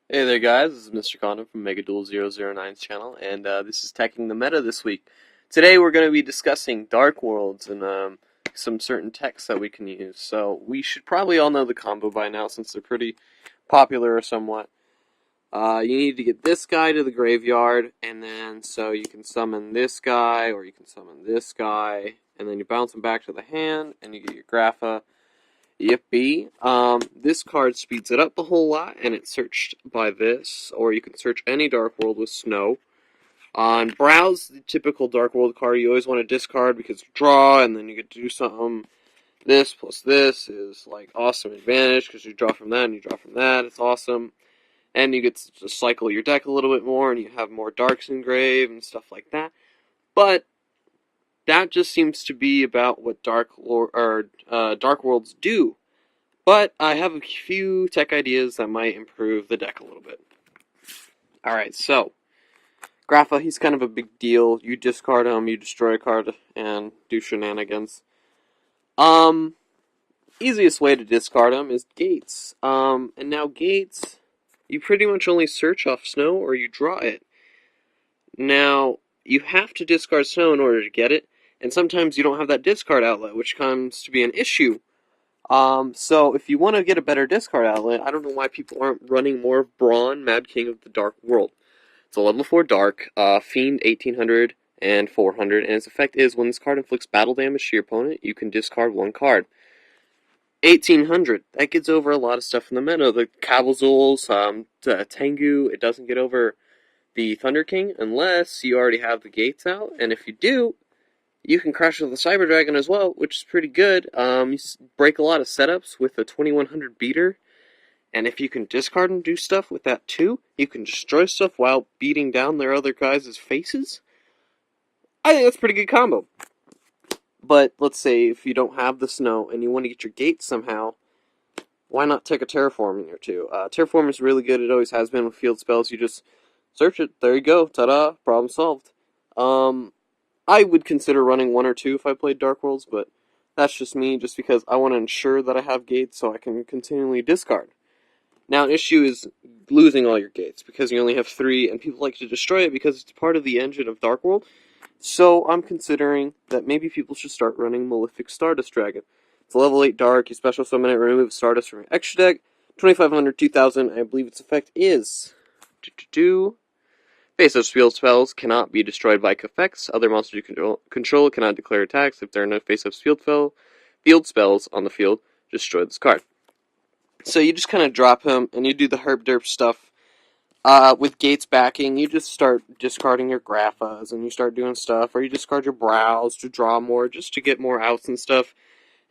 Hey there guys, this is MrKonDumb from MegaDuel009's channel, and this is Teching the Meta this week. Today we're going to be discussing Dark Worlds and some certain techs that we can use. So we should probably all know the combo by now since they're pretty popular or somewhat. You need to get this guy to the graveyard, and then so you can summon this guy, or you can summon this guy, and then you bounce him back to the hand, and you get your Grapha. Yippee. This card speeds it up a whole lot, and it's searched by this, or you can search any Dark World with Snow. On Browse, the typical Dark World card, you always want to discard because you draw, and then you get to do something. This plus this is like awesome advantage because you draw from that and you draw from that. It's awesome. And you get to cycle your deck a little bit more, and you have more Darks engrave and stuff like that. But that just seems to be about what Dark Worlds do. But I have a few tech ideas that might improve the deck a little bit. Alright, so Grapha, he's kind of a big deal. You discard him, you destroy a card, and do shenanigans. Easiest way to discard him is Gates. And now Gates, you pretty much only search off Snow or you draw it. Now, you have to discard Snow in order to get it, and sometimes you don't have that discard outlet, which comes to be an issue. So if you want to get a better discard outlet, I don't know why people aren't running more of Brawn, Mad King of the Dark World. It's a level 4 Dark, Fiend 1800 and 400, and its effect is when this card inflicts battle damage to your opponent, you can discard one card. 1800, that gets over a lot of stuff in the meta. The Cabalzuls, Tengu, it doesn't get over the Thunder King unless you already have the gates out, and if you do, you can crash with the Cyber Dragon as well, which is pretty good. You break a lot of setups with a 2100 beater, and if you can discard and do stuff with that too, you can destroy stuff while beating down their other guys' faces. I think that's a pretty good combo. But let's say if you don't have the Snow and you want to get your gates somehow, why not take a Terraforming or two? Terraform is really good. It always has been with field spells. You just search it. There you go. Ta-da. Problem solved. I would consider running one or two if I played Dark Worlds, but that's just me, just because I want to ensure that I have gates so I can continually discard. Now, an issue is losing all your gates, because you only have 3, and people like to destroy it because it's part of the engine of Dark World. So I'm considering that maybe people should start running Malefic Stardust Dragon. It's a level 8 Dark, you special summon it, remove Stardust from your extra deck, 2500, 2000, I believe its effect is... Face-up field spells cannot be destroyed by effects. Other monsters you control cannot declare attacks. If there are no face-up field spells on the field, destroy this card. So you just kind of drop him, and you do the herb derp stuff. With Gates backing, you just start discarding your Graphas, and you start doing stuff, or you discard your Brows to draw more, just to get more outs and stuff.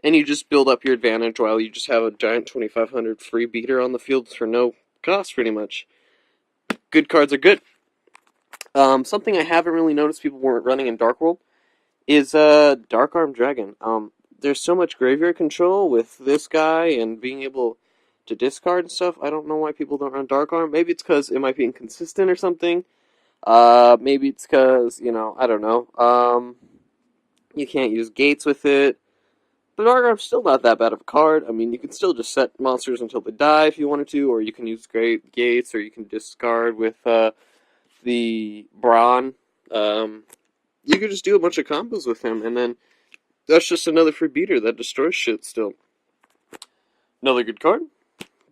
And you just build up your advantage while you just have a giant 2500 free beater on the field for no cost, pretty much. Good cards are good. Something I haven't really noticed people weren't running in Dark World is Dark Arm Dragon. There's so much graveyard control with this guy and being able to discard and stuff. I don't know why people don't run Dark Arm. Maybe it's because it might be inconsistent or something. Maybe it's because, I don't know. You can't use gates with it. But Dark Arm's still not that bad of a card. I mean, you can still just set monsters until they die if you wanted to, or you can use great gates, or you can discard with, the Brawn. You could just do a bunch of combos with him, and then that's just another free beater that destroys shit still. Another good card,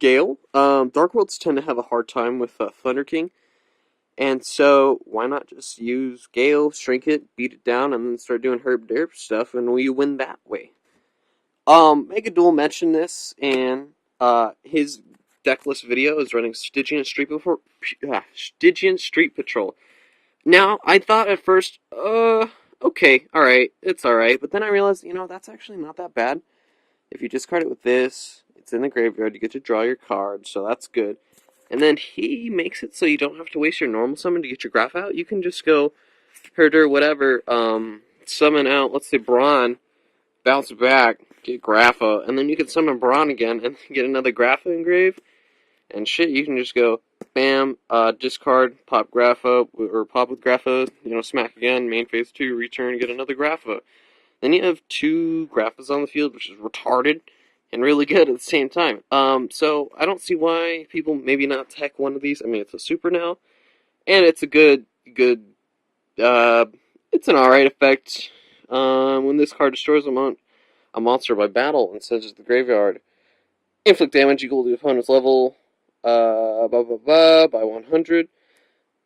Gale. Dark Worlds tend to have a hard time with Thunder King, and so why not just use Gale, shrink it, beat it down, and then start doing herb derp stuff, and we win that way. MegaDuel mentioned this, and his decklist video is running Stygian Street Patrol. Now, I thought at first, okay, alright, it's alright, but then I realized, that's actually not that bad. If you discard it with this, it's in the graveyard, you get to draw your card, so that's good. And then he makes it so you don't have to waste your normal summon to get your Graph out. You can just go, herder, whatever, summon out, let's say Brawn, bounce back, get Grapha, and then you can summon Brawn again and get another Grapha engrave. And shit, you can just go, bam, discard, pop Grapha, or pop with Grapha, smack again, main phase 2, return, get another Grapha. Then you have 2 Graphas on the field, which is retarded, and really good at the same time. So I don't see why people maybe not tech one of these. I mean, it's a super now, and it's a good, uh, it's an alright effect. When this card destroys a monster by battle and sends it to the graveyard, inflict damage equal to the opponent's level, by 100.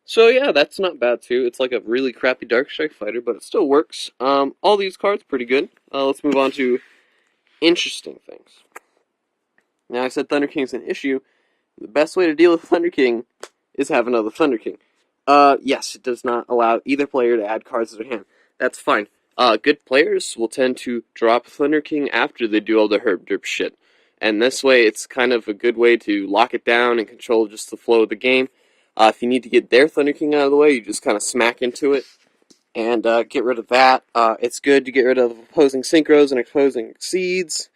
So yeah, that's not bad too. It's like a really crappy Dark Strike fighter, but it still works. All these cards pretty good. Let's move on to interesting things. Now, I said Thunder King's an issue. The best way to deal with Thunder King is have another Thunder King. Yes, it does not allow either player to add cards to their hand. That's fine. Good players will tend to drop Thunder King after they do all the herb derp shit. And this way, it's kind of a good way to lock it down and control just the flow of the game. If you need to get their Thunder King out of the way, you just kind of smack into it and get rid of that. It's good to get rid of opposing synchros and opposing exceeds.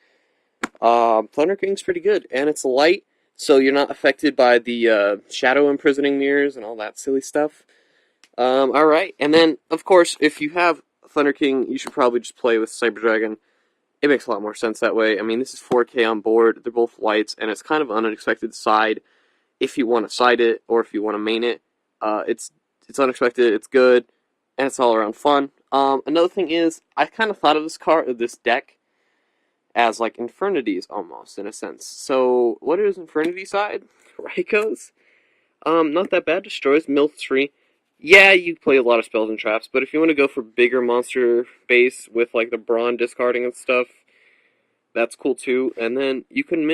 Thunder King's pretty good, and it's light, so you're not affected by the shadow imprisoning mirrors and all that silly stuff. Alright, and then, of course, if you have Thunder King, you should probably just play with Cyber Dragon. It makes a lot more sense that way. I mean, this is 4K on board, they're both lights, and it's kind of an unexpected side if you want to side it, or if you want to main it. It's unexpected, it's good, and it's all around fun. Another thing is, I kind of thought of this deck as like Infernities almost, in a sense. So, what is Infernity side? Raikou? Not that bad. Destroys, mill 3. Yeah, you play a lot of spells and traps, but if you want to go for bigger monster base with like the Brawn discarding and stuff, that's cool too. And then you can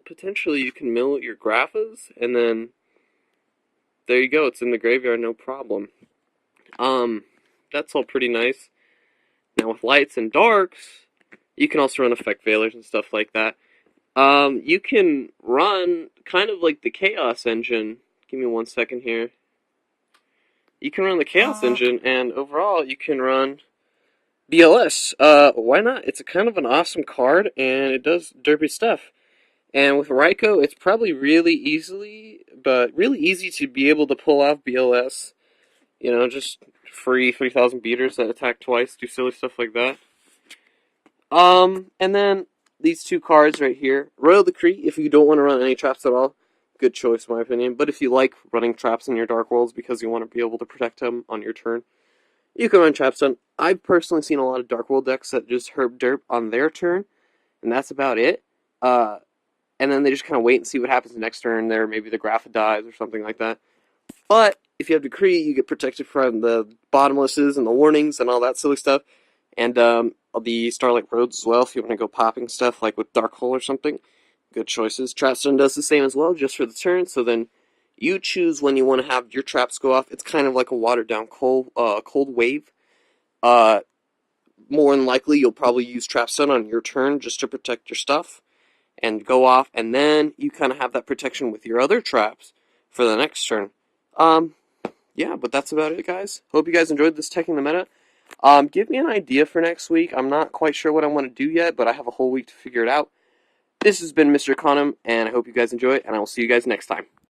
potentially you can mill your Graphas, and then there you go, it's in the graveyard, no problem. That's all pretty nice. Now with lights and darks, you can also run effect veilers and stuff like that. You can run kind of like the Chaos Engine. Give me 1 second here. You can run the Chaos Engine, and overall, you can run BLS. Why not? It's a kind of an awesome card, and it does derpy stuff. And with Raikou, it's probably really easy to be able to pull off BLS. You know, just free 3,000 beaters that attack twice, do silly stuff like that. And then these two cards right here. Royal Decree, if you don't want to run any traps at all, good choice in my opinion. But if you like running traps in your Dark Worlds because you want to be able to protect them on your turn, you can run traps on. I've personally seen a lot of Dark World decks that just herb derp on their turn, and that's about it. And then they just kind of wait and see what happens next turn. Maybe the Grapha dies or something like that. But if you have Decree, you get protected from the bottomlesses and the warnings and all that silly stuff. And the Starlight Roads as well, if you want to go popping stuff like with Dark Hole or something. Good choices. Trapstone does the same as well, just for the turn, so then you choose when you want to have your traps go off. It's kind of like a watered-down cold wave. More than likely, you'll probably use Trapstone on your turn just to protect your stuff and go off, and then you kind of have that protection with your other traps for the next turn. Yeah, but that's about it, guys. Hope you guys enjoyed this Teching the Meta. Give me an idea for next week. I'm not quite sure what I want to do yet, but I have a whole week to figure it out. This has been MrKonDumb, and I hope you guys enjoy it, and I will see you guys next time.